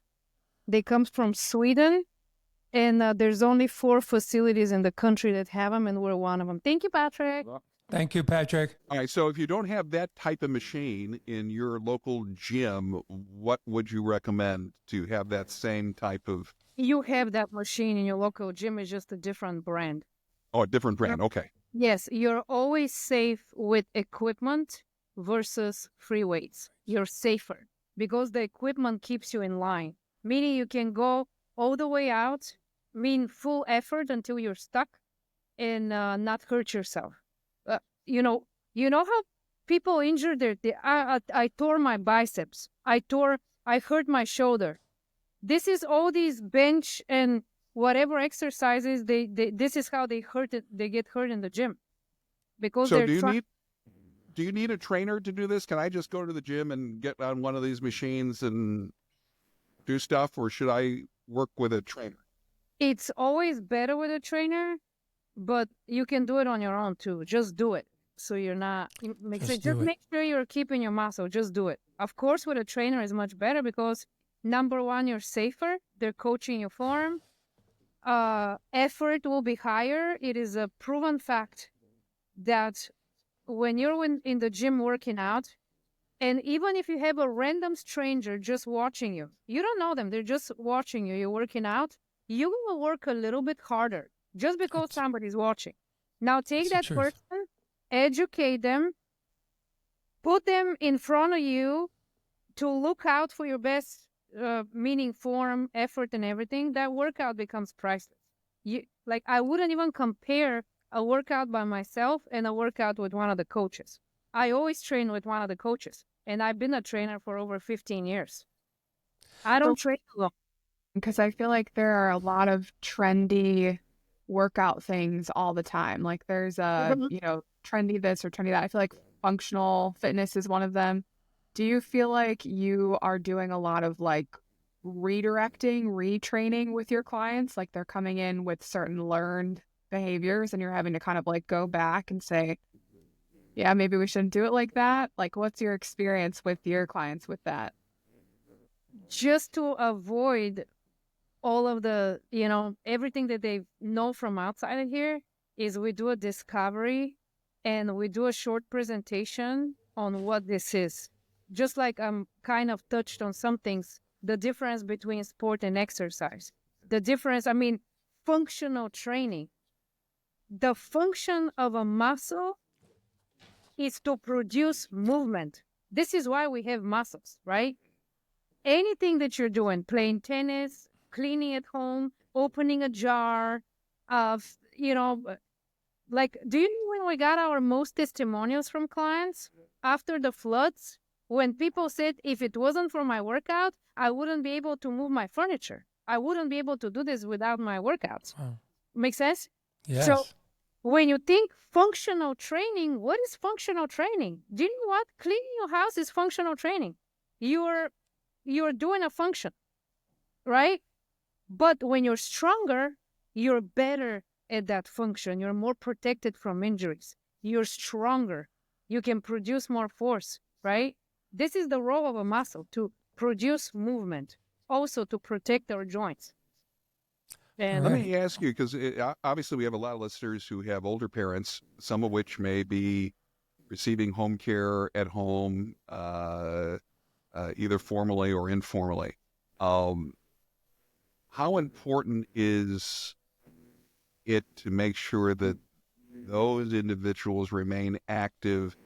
They come from Sweden. And there's only 4 facilities in the country that have them, and we're one of them. Thank you, Patrick. Thank you, Patrick. All right, so if you don't have that type of machine in your local gym, what would you recommend to have that same type of... You have that machine in your local gym. It's just a different brand. Oh, a different brand. Okay. Yes, you're always safe with equipment versus free weights. You're safer because the equipment keeps you in line, meaning you can go all the way out, mean full effort until you're stuck, and not hurt yourself. You know how people injure I tore my biceps. I hurt my shoulder. This is all these bench and whatever exercises. This is how they get hurt in the gym, because so do you need a trainer to do this? Can I just go to the gym and get on one of these machines and do stuff, or should I work with a trainer? It's always better with a trainer, but you can do it on your own too. Just do it. So you're not, make sure you're keeping your muscle. Just do it. Of course, with a trainer is much better because number one, you're safer. They're coaching your form. Effort will be higher. It is a proven fact that when you're in the gym working out, and even if you have a random stranger just watching you, you don't know them, they're just watching you, you're working out, you will work a little bit harder just because somebody's watching. Now take that person, educate them, put them in front of you to look out for your best, meaning form, effort, and everything. That workout becomes priceless. I wouldn't even compare a workout by myself and a workout with one of the coaches. I always train with one of the coaches, and I've been a trainer for over 15 years. I don't train alone. Because I feel like there are a lot of trendy workout things all the time. Like there's trendy this or trendy that. I feel like functional fitness is one of them. Do you feel like you are doing a lot of redirecting, retraining with your clients? Like they're coming in with certain learned behaviors and you're having to kind of go back and say, yeah, maybe we shouldn't do it like that. What's your experience with your clients with that? Just to avoid all of the, everything that they know from outside of here, is we do a discovery and we do a short presentation on what this is. Just like I'm kind of touched on some things, the difference between sport and exercise. The difference, functional training. The function of a muscle is to produce movement. This is why we have muscles, right? Anything that you're doing, playing tennis, cleaning at home, opening a jar, do you know when we got our most testimonials from clients after the floods? When people said, if it wasn't for my workout, I wouldn't be able to move my furniture. I wouldn't be able to do this without my workouts. Wow. Make sense? Yes. So when you think functional training, what is functional training? Do you know what? Cleaning your house is functional training. You're doing a function, right? But when you're stronger, you're better at that function. You're more protected from injuries. You're stronger. You can produce more force, right? This is the role of a muscle, to produce movement, also to protect our joints. And Let Right. me ask you, because obviously we have a lot of listeners who have older parents, some of which may be receiving home care at home, either formally or informally. How important is it to make sure that those individuals remain active,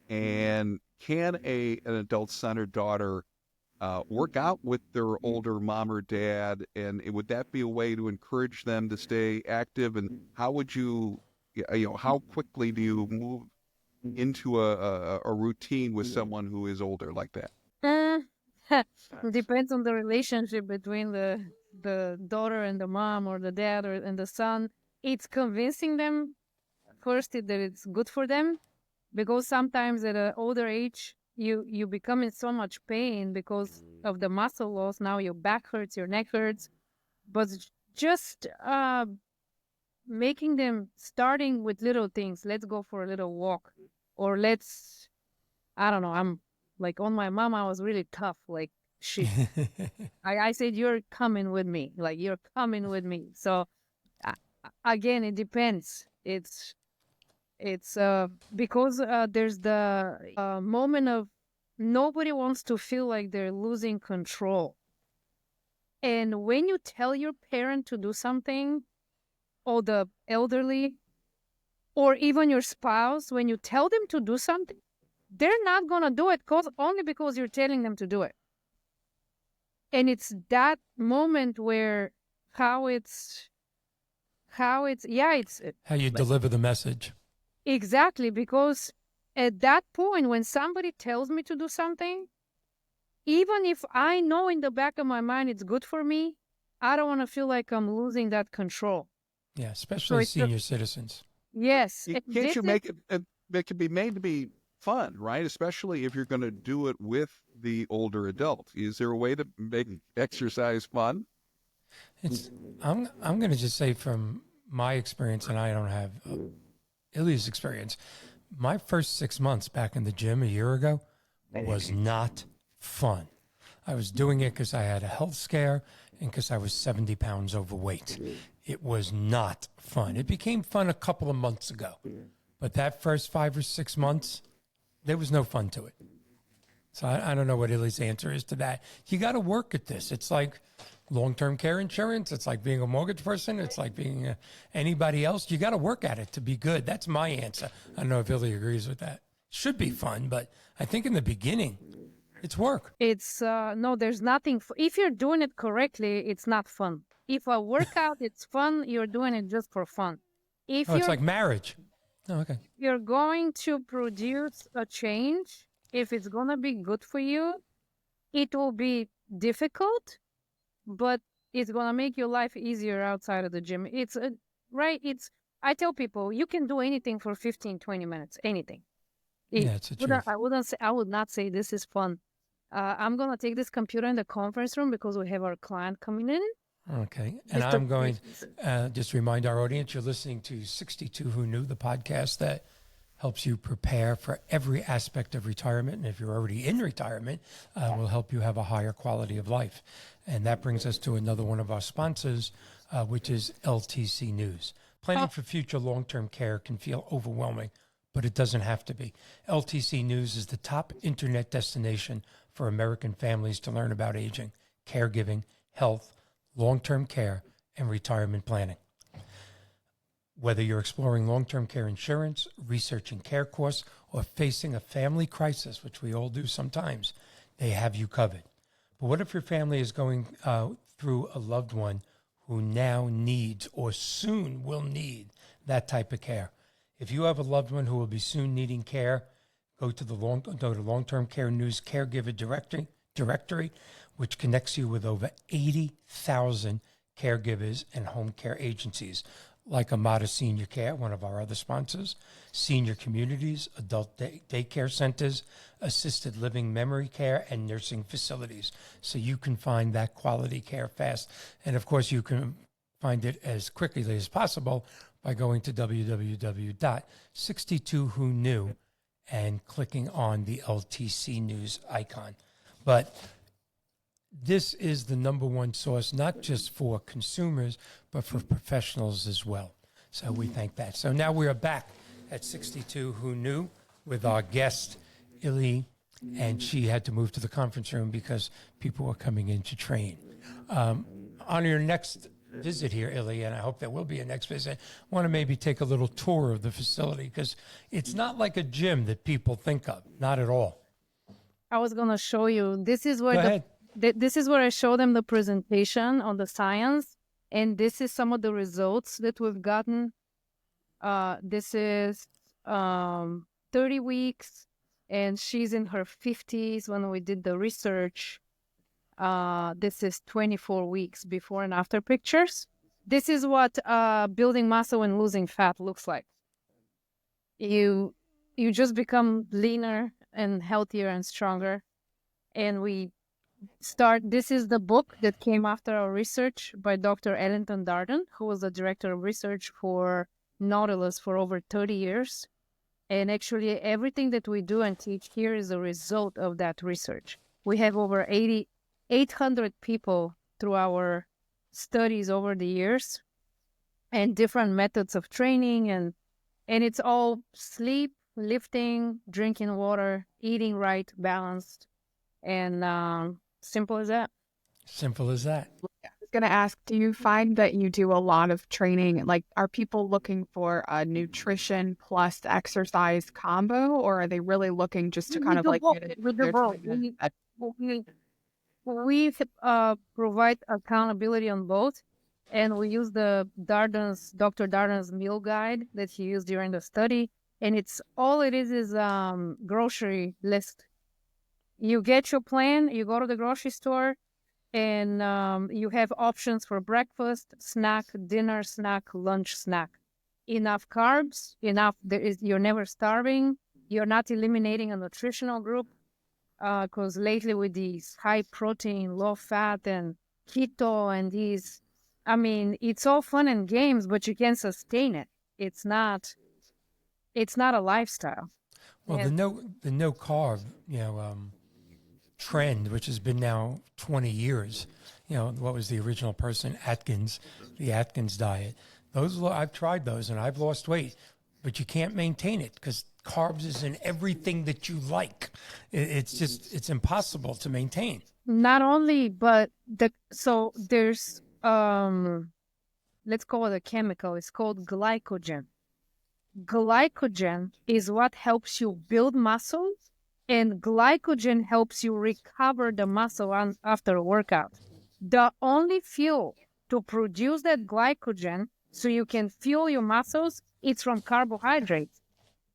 and can an adult son or daughter work out with their older mom or dad, and would that be a way to encourage them to stay active? And how would how quickly do you move into a routine with someone who is older like that? depends on the relationship between the daughter and the mom, or the dad and the son. It's convincing them first that it's good for them, because sometimes at an older age you become in so much pain because of the muscle loss. Now your back hurts, your neck hurts. But just making them, starting with little things. Let's go for a little walk, or I don't know, I'm like, on my mom I was really tough. Like, I said, you're coming with me. Like, you're coming with me. So uh, again, it depends. It's because there's the moment of nobody wants to feel like they're losing control. And when you tell your parent to do something, or the elderly, or even your spouse, when you tell them to do something, they're not going to do it only because you're telling them to do it. And it's that moment where how you deliver the message. Exactly, because at that point, when somebody tells me to do something, even if I know in the back of my mind it's good for me, I don't want to feel like I'm losing that control. Yeah, especially senior citizens. Yes. Can't you make it can be made to be fun, right? Especially if you're going to do it with the older adult. Is there a way to make exercise fun? I'm going to just say, from my experience, and I don't have Illy's experience, my first 6 months back in the gym a year ago was not fun. I was doing it because I had a health scare and because I was 70 pounds overweight. It was not fun. It became fun a couple of months ago. But that first 5 or 6 months, there was no fun to it. So I don't know what Illy's answer is to that. You got to work at this. It's like long-term care insurance. It's like being a mortgage person. It's like being anybody else. You got to work at it to be good. That's my answer. I don't know if Illy agrees with that. Should be fun, but I think in the beginning, it's work. It's no, there's nothing. If you're doing it correctly, it's not fun. If a workout it's fun, you're doing it just for fun. If it's like marriage. Oh, okay. You're going to produce a change. If it's going to be good for you, it will be difficult, but it's going to make your life easier outside of the gym. It's right. I tell people, you can do anything for 15, 20 minutes, anything. Yeah, it's a truth. I would not say this is fun. I'm going to take this computer in the conference room because we have our client coming in. Okay. And I'm going to just remind our audience, you're listening to 62 Who Knew, the podcast that helps you prepare for every aspect of retirement. And if you're already in retirement, will help you have a higher quality of life. And that brings us to another one of our sponsors, which is LTC News. Planning for future long-term care can feel overwhelming, but it doesn't have to be. LTC News is the top internet destination for American families to learn about aging, caregiving, health, long-term care, and retirement planning. Whether you're exploring long-term care insurance, researching care costs, or facing a family crisis, which we all do sometimes, they have you covered. But what if your family is going through a loved one who now needs or soon will need that type of care? If you have a loved one who will be soon needing care, go to Long-Term Care News Caregiver Directory, which connects you with over 80,000 caregivers and home care agencies. like Amada Senior Care, one of our other sponsors, senior communities, adult daycare centers, assisted living memory care, and nursing facilities. So you can find that quality care fast. And of course, you can find it as quickly as possible by going to www.62WhoKnew and clicking on the LTC News icon. But this is the number one source, not just for consumers, but for professionals as well. So we thank that. So now we are back at 62 Who Knew with our guest, Illy, and she had to move to the conference room because people were coming in to train. On your next visit here, Illy, and I hope there will be a next visit, I want to maybe take a little tour of the facility because it's not like a gym that people think of, not at all. I was going to show you. This is where Go ahead. This is where I show them the presentation on the science, and this is some of the results that we've gotten. This is 30 weeks, and she's in her 50s when we did the research. This is 24 weeks before and after pictures. This is what building muscle and losing fat looks like. You just become leaner and healthier and stronger, and this is the book that came after our research by Dr. Ellington Darden, who was the director of research for Nautilus for over 30 years. And actually, everything that we do and teach here is a result of that research. We have over 800 people through our studies over the years and different methods of training. And it's all sleep, lifting, drinking water, eating right, balanced, and simple as that. Simple as that. I was going to ask, do you find that you do a lot of training? Like, are people looking for a nutrition plus exercise combo, or are they really looking just to kind of like get it? We provide accountability on both, and we use the Dr. Darden's meal guide that he used during the study, and it's grocery list. You get your plan, you go to the grocery store, and you have options for breakfast, snack, dinner snack, lunch snack. Enough carbs, you're never starving, you're not eliminating a nutritional group, because lately with these high protein, low fat, and keto, and it's all fun and games, but you can't sustain it. It's not a lifestyle. Well, And the no carb, trend, which has been now 20 years. What was the original person? The Atkins diet. I've tried those and I've lost weight, but you can't maintain it because carbs is in everything that you like. It's impossible to maintain. not only, but there's let's call it a chemical. It's called glycogen. Glycogen is what helps you build muscle, and glycogen helps you recover the muscle after a workout. The only fuel to produce that glycogen so you can fuel your muscles, it's from carbohydrates.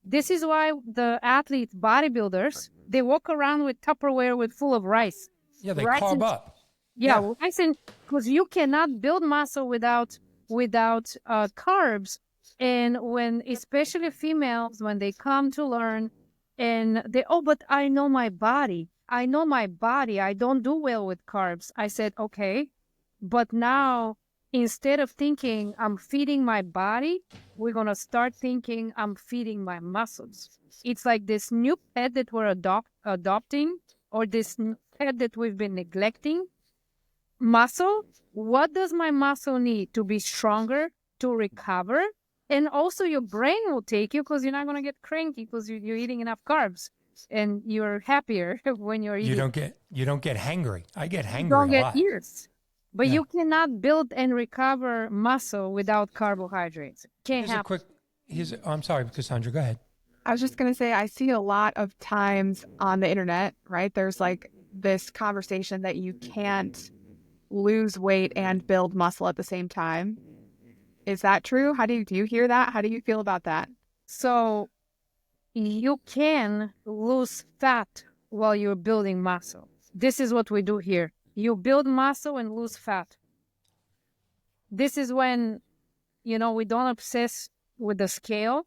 This is why the athletes, bodybuilders, they walk around with Tupperware full of rice. Yeah, they Rice carb up. Yeah, rice, because you cannot build muscle without carbs. And especially females, when they come to learn, and but I know my body. I don't do well with carbs. I said, okay, but now instead of thinking I'm feeding my body, we're going to start thinking I'm feeding my muscles. It's like this new pet that we're adopting, or this pet that we've been neglecting. Muscle, what does my muscle need to be stronger, to recover? And also your brain will take you, because you're not going to get cranky because you're eating enough carbs, and you're happier when you're eating. You don't get hangry. I get hangry Don't a get lot. ears. But you cannot build and recover muscle without carbohydrates. Can't happen. I'm sorry, Cassandra, go ahead. I was just going to say, I see a lot of times on the internet, right? There's like this conversation that you can't lose weight and build muscle at the same time. Is that true? Do you hear that? How do you feel about that? So you can lose fat while you're building muscle. This is what we do here. You build muscle and lose fat. This is when we don't obsess with the scale,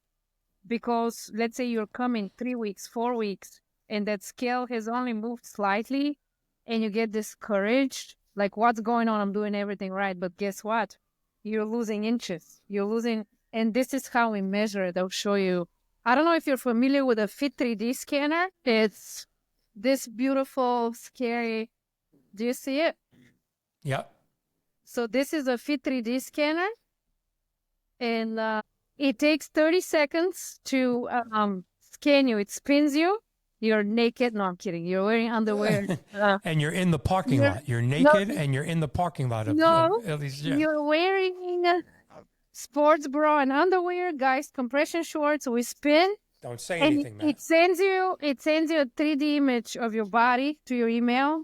because let's say you're coming 3 weeks, 4 weeks, and that scale has only moved slightly, and you get discouraged, like, what's going on? I'm doing everything right. But guess what? You're losing inches. You're losing, and this is how we measure it. I'll show you. I don't know if you're familiar with a Fit 3D scanner. It's this beautiful, scary. Do you see it? Yeah. So this is a Fit 3D scanner, and it takes 30 seconds to scan you. It spins you. You're naked. No, I'm kidding. You're wearing underwear. And you're in the parking lot. You're naked and you're in the parking lot of Illy's gym. You're wearing sports bra and underwear, guys, compression shorts. We spin. Don't say anything, Matt. It sends you a 3D image of your body to your email.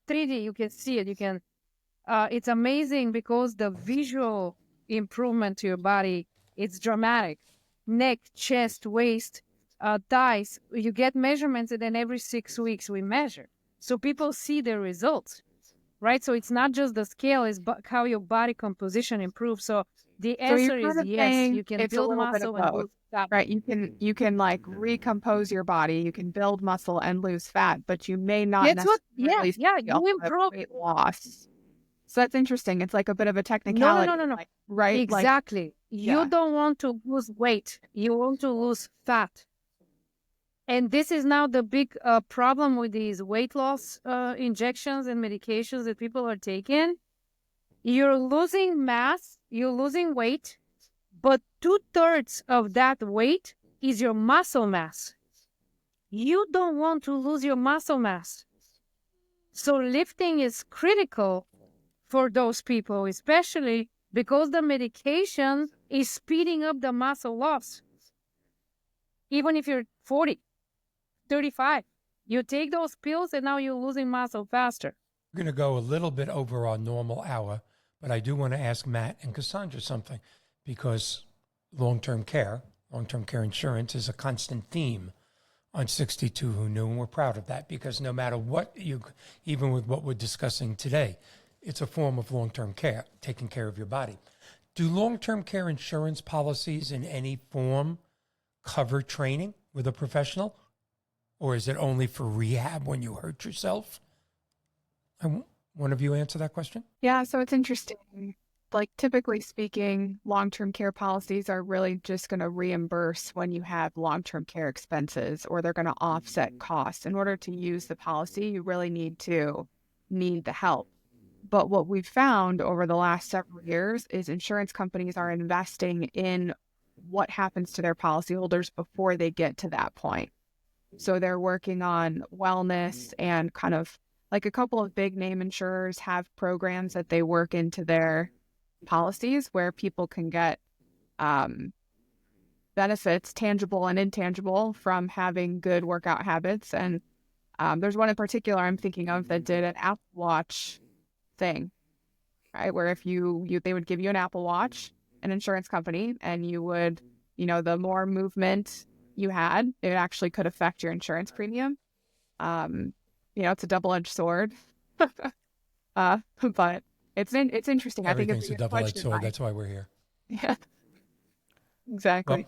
3D, you can see it. You can. It's amazing because the visual improvement to your body, it's dramatic. Neck, chest, waist, thighs. You get measurements, and then every 6 weeks we measure, so people see the results, right? So it's not just the scale; it's how your body composition improves. So the answer is yes. You can build muscle and lose fat. Right? You can like recompose your body. You can build muscle and lose fat, but you may not necessarily you improve weight loss. So that's interesting. It's like a bit of a technicality. No. Like, right? Exactly. You don't want to lose weight. You want to lose fat. And this is now the big problem with these weight loss injections and medications that people are taking. You're losing mass, you're losing weight, but 2/3 of that weight is your muscle mass. You don't want to lose your muscle mass. So lifting is critical for those people, especially because the medication is speeding up the muscle loss. Even if you're 40, 35, you take those pills and now you're losing muscle faster. We're going to go a little bit over our normal hour, but I do want to ask Matt and Cassandra something, because long-term care insurance is a constant theme on 62 Who Knew, and we're proud of that, because no matter what even with what we're discussing today, it's a form of long-term care, taking care of your body. Do long-term care insurance policies in any form cover training with a professional? Or is it only for rehab when you hurt yourself? One of you answer that question? Yeah, so it's interesting. Like, typically speaking, long-term care policies are really just going to reimburse when you have long-term care expenses, or they're going to offset costs. In order to use the policy, you really need the help. But what we've found over the last several years is insurance companies are investing in what happens to their policyholders before they get to that point. So they're working on wellness, and kind of like a couple of big name insurers have programs that they work into their policies where people can get benefits, tangible and intangible, from having good workout habits. And there's one in particular I'm thinking of that did an Apple Watch thing, right? Where if they would give you an Apple Watch, an insurance company, and you would, the more movement you had, it actually could affect your insurance premium. It's a double-edged sword, but it's interesting. Everything's I think it's a double-edged sword. That's why we're here. Yeah, exactly.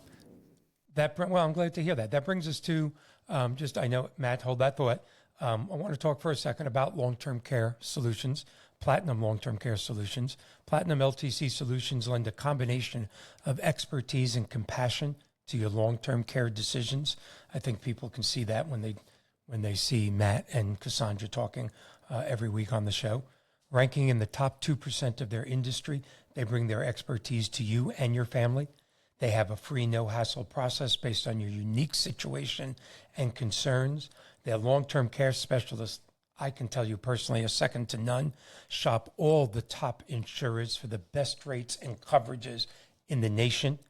Well, I'm glad to hear that. That brings us to I know, Matt, hold that thought. I want to talk for a second about long-term care solutions, Platinum Long-Term Care Solutions. Platinum LTC Solutions lend a combination of expertise and compassion to your long-term care decisions. I think people can see that when they see Matt and Cassandra talking every week on the show. Ranking in the top 2% of their industry, they bring their expertise to you and your family. They have a free, no-hassle process based on your unique situation and concerns. Their long-term care specialists, I can tell you personally, are second to none. Shop all the top insurers for the best rates and coverages in the nation.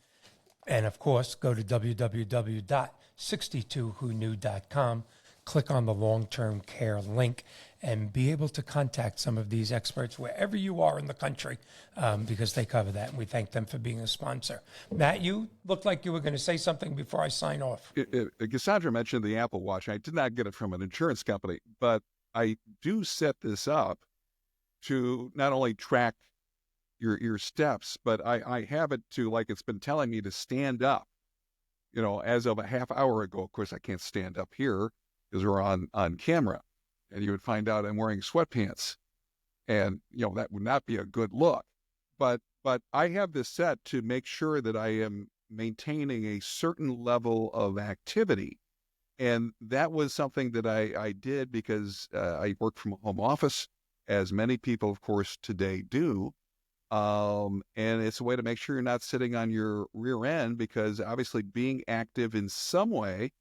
And of course, go to www.62whoknew.com, click on the long-term care link, and be able to contact some of these experts wherever you are in the country, because they cover that. And we thank them for being a sponsor. Matt, you looked like you were going to say something before I sign off. Cassandra mentioned the Apple Watch. I did not get it from an insurance company, but I do set this up to not only track your steps, but I have it to, like, it's been telling me to stand up, as of a half hour ago. Of course, I can't stand up here because we're on camera, and you would find out I'm wearing sweatpants, and that would not be a good look. But I have this set to make sure that I am maintaining a certain level of activity. And that was something that I did because I work from a home office, as many people, of course, today do. And it's a way to make sure you're not sitting on your rear end, because obviously being active in some way,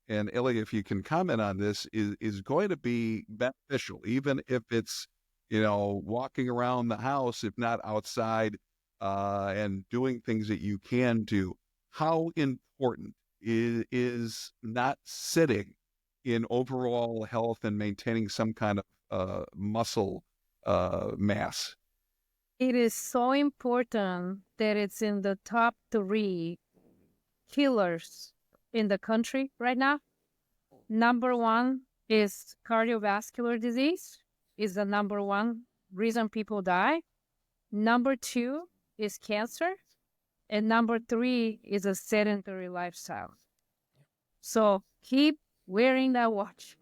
and Illy, if you can comment on this, is going to be beneficial, even if it's, walking around the house, if not outside, and doing things that you can do. How important is not sitting in overall health and maintaining some kind of muscle mass? It is so important that it's in the top 3 killers in the country right now. Number 1 is cardiovascular disease, is the number 1 reason people die. Number 2 is cancer. And number 3 is a sedentary lifestyle. So keep wearing that watch.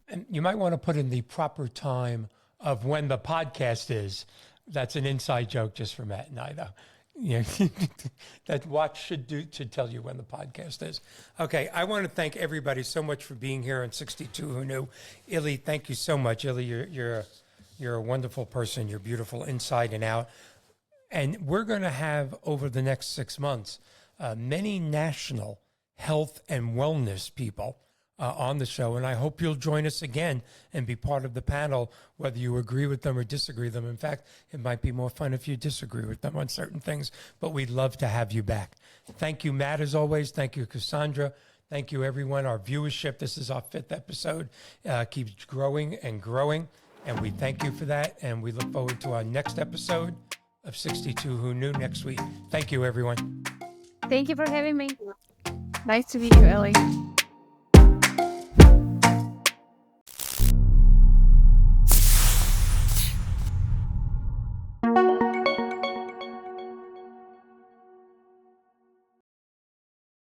And you might want to put in the proper time of when the podcast is. That's an inside joke just for Matt and I, though. That watch should tell you when the podcast is. Okay, I want to thank everybody so much for being here on 62 Who Knew. Illy, thank you so much. Illy, you're a wonderful person. You're beautiful inside and out. And we're going to have, over the next 6 months, many national health and wellness people on the show. And I hope you'll join us again and be part of the panel, whether you agree with them or disagree with them. In fact, it might be more fun if you disagree with them on certain things, but we'd love to have you back. Thank you, Matt, as always. Thank you, Cassandra. Thank you, everyone. Our viewership, this is our 5th episode, keeps growing and growing. And we thank you for that. And we look forward to our next episode of 62 Who Knew next week. Thank you, everyone. Thank you for having me. Nice to meet you, Ellie.